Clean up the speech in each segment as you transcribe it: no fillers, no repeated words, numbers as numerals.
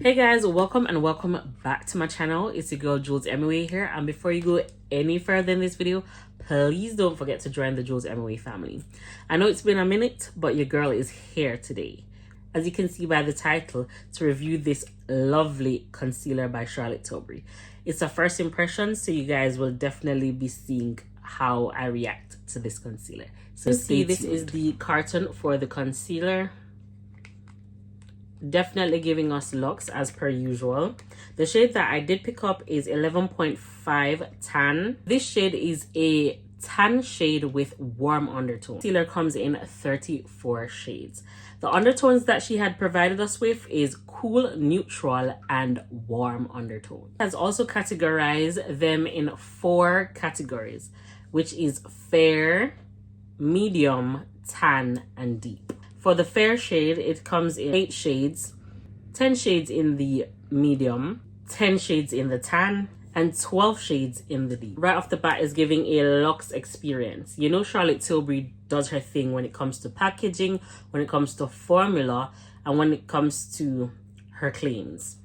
Hey guys, welcome and welcome back to my channel. It's your girl Jules Emaway here, and before you go any further in this video, please don't forget to join the Jules Emaway family. I know it's been a minute, but your girl is here today, as you can see by the title, to review this lovely concealer by Charlotte Tilbury. It's a first impression, so you guys will definitely be seeing how I react to this concealer. So see, this is the carton for the concealer. Definitely giving us looks as per usual. The shade that I did pick up is 11.5 tan. This shade is a tan shade with warm undertone. Concealer comes in 34 shades. The undertones that she had provided us with is cool, neutral, and warm undertone. Has also categorized them in 4 categories, which is fair, medium, tan, and deep. For the fair shade, it comes in 8 shades, 10 shades in the medium, 10 shades in the tan, and 12 shades in the deep. Right off the bat is giving a luxe experience. You know Charlotte Tilbury does her thing when it comes to packaging, when it comes to formula, and when it comes to her claims.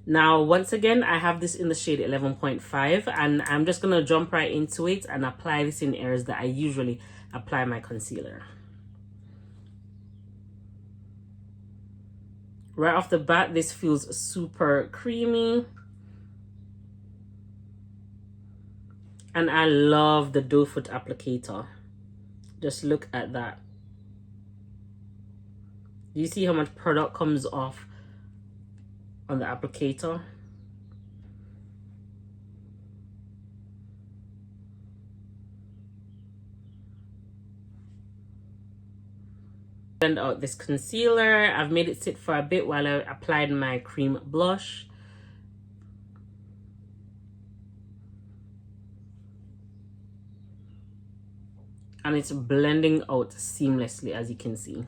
Now, once again, I have this in the shade 11.5, and I'm just going to jump right into it and apply this in areas that I usually apply my concealer. Right off the bat, this feels super creamy. And I love the doe foot applicator. Just look at that. Do you see how much product comes off on the applicator? Blend out this concealer. I've made it sit for a bit while I applied my cream blush. And it's blending out seamlessly, as you can see.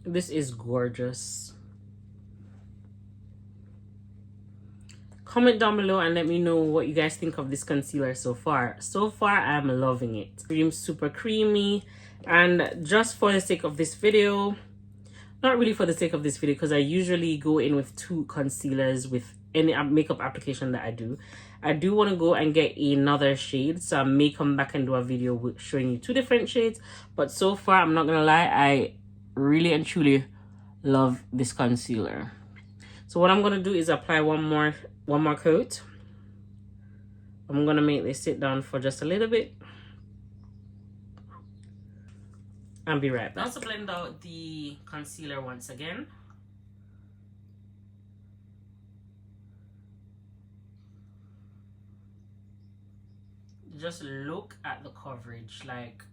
This is gorgeous. Comment down below and let me know what you guys think of this concealer so far. So far, I'm loving it. Cream, super creamy. And just for the sake of this video, not really for the sake of this video, because I usually go in with 2 concealers with any makeup application that I do want to go and get another shade, so I may come back and do a video showing you 2 different shades. But so far, I'm not gonna lie, I really and truly love this concealer. So what I'm gonna do is apply one more coat. I'm gonna make this sit down for just a little bit and be right back. Now to blend out the concealer once again. Just look at the coverage, like,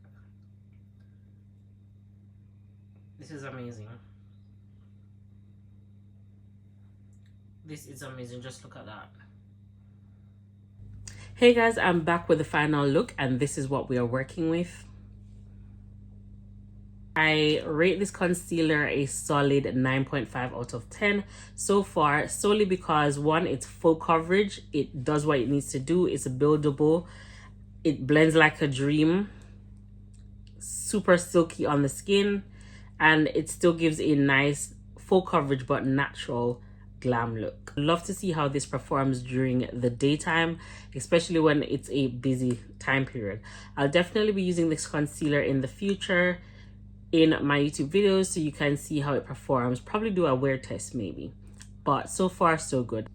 this is amazing. This is amazing. Just look at that. Hey guys, I'm back with the final look, and this is what we are working with. I rate this concealer a solid 9.5 out of 10 so far, solely because 1, it's full coverage. It does what it needs to do. It's buildable. It blends like a dream. Super silky on the skin. And it still gives a nice full coverage but natural glam look. Love to see how this performs during the daytime, especially when it's a busy time period. I'll definitely be using this concealer in the future in my YouTube videos so you can see how it performs. Probably do a wear test maybe. But so far so good.